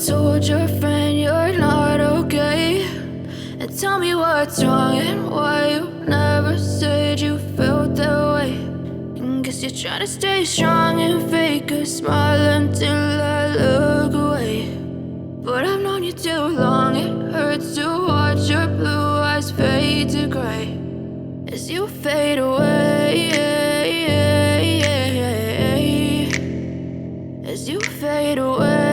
told your friend you're not okay, and tell me what's wrong and why you never said you felt that way. And guess you're trying to stay strong and fake a smile until I look away. But I've known you too long, it hurts to watch your blue eyes fade to gray as you fade away, as you fade away.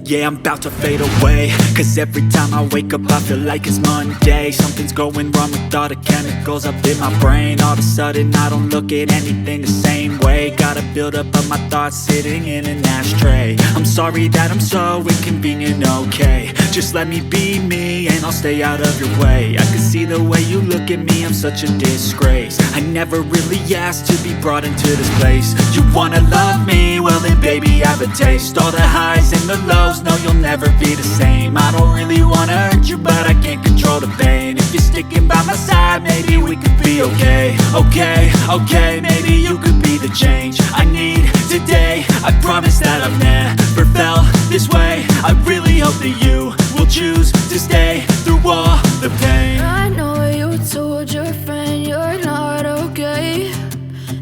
Yeah, I'm about to fade away, cause every time I wake up I feel like it's Monday. Something's going wrong with all the chemicals up in my brain. All of a sudden I don't look at anything the same way. Gotta build up of my thoughts sitting in an ashtray. I'm sorry that I'm so inconvenient, okay. Just let me be me and I'll stay out of your way. I can see the way you look at me, I'm such a disgrace. I never really asked to be brought into this place. You wanna love me? Well then baby I have a taste. All the highs and the lows, no you'll never be the same. I don't really wanna hurt you but I can't control the pain. If you're sticking by my side maybe we could be okay. Okay, maybe you could be the change I need today. I promise that I've never felt this way. I really hope that you will choose to stay through all the pain. I know you told your friend you're not okay,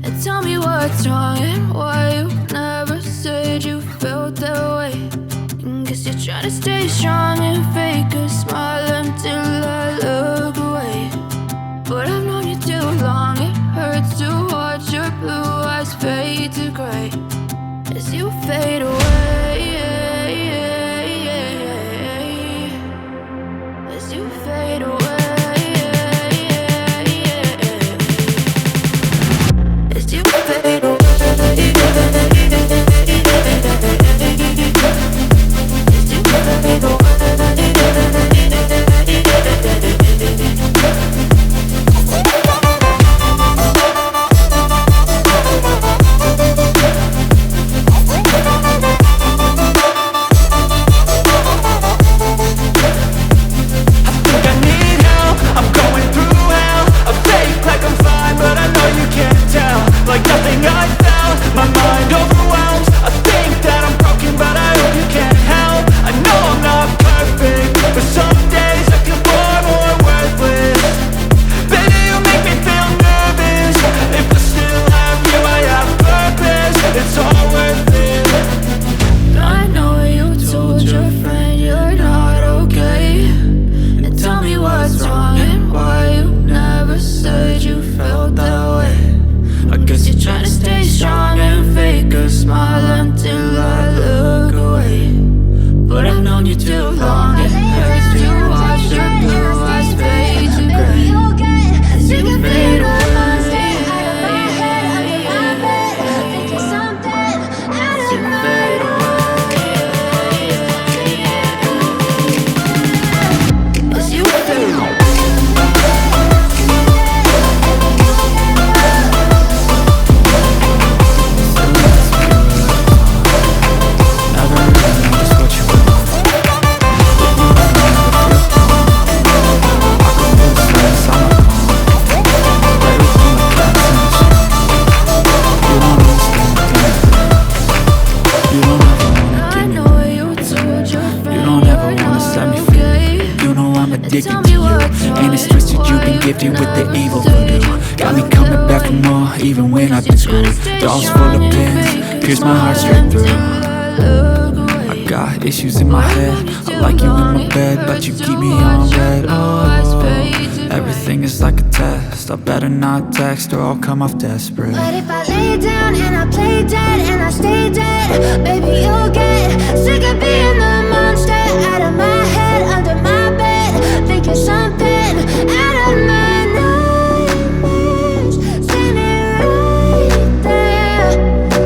and tell me what's wrong and why you never said you felt that way. And guess you're trying to stay strong and fake a smile until I look away. But I've known you too long, it hurts to watch your blue eyes fade to gray as you fade away, as you fade away, as you fade away. Addicted to you, and it's twisted. You've been gifted with the evil voodoo. Got me coming back for more, even when I've been screwed. Dolls full of pins, pierce my heart straight through. I got issues in my head, I like you in my bed, but you keep me on red. Oh, everything is like a test. I better not text or I'll come off desperate. But if I lay down and I play dead and I stay dead, baby you'll get sick of being the monster out of my head, under my bed, thinking something out of my nightmares, standing right there.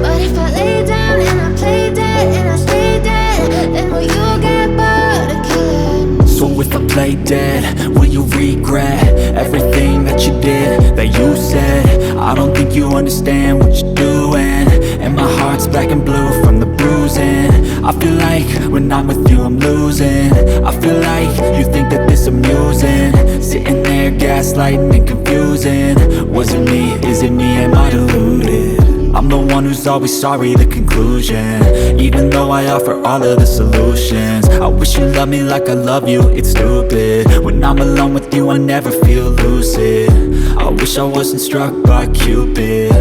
But if I lay down and I play dead and I stay dead, then will you get bored of killing? So if I play dead, will you regret everything that you did, that you said? I don't think you understand what you're doing, and my heart's black and blue from the bruising. I feel like when I'm with you I'm losing. I feel like you think that this amusing, sitting there gaslighting and confusing. Was it me? Is it me? Am I deluded? I'm the one who's always sorry, the conclusion. Even though I offer all of the solutions, I wish you loved me like I love you, it's stupid. When I'm alone with you, I never feel lucid. I wish I wasn't struck by Cupid.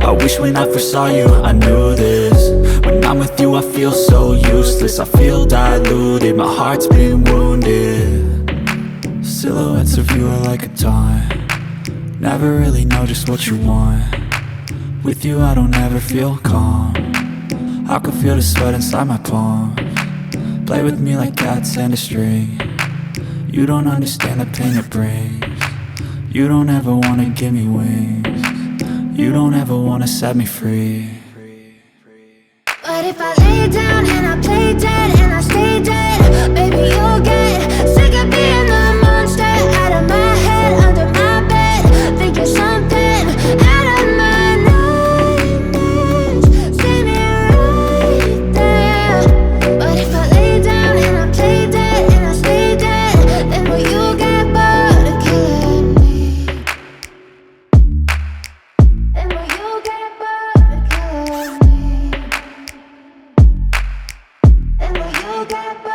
I wish when I first saw you, I knew this. When I'm with you, I feel so useless. I feel diluted, my heart's been wounded. Silhouettes of you are like a taunt. Never really know just what you want. With you I don't ever feel calm. I can feel the sweat inside my palm. Play with me like cats and a string. You don't understand the pain it brings. You don't ever wanna give me wings. You don't ever wanna set me free. But if I lay down and I play dead and I stay dead, baby, you'll get sick of being the monster out of my head, under my bed, thinking something out of my nightmares. See me right there. But if I lay down and I play dead and I stay dead, then will you get bored of killing me? Then will you get bored of killing me? And will you get back?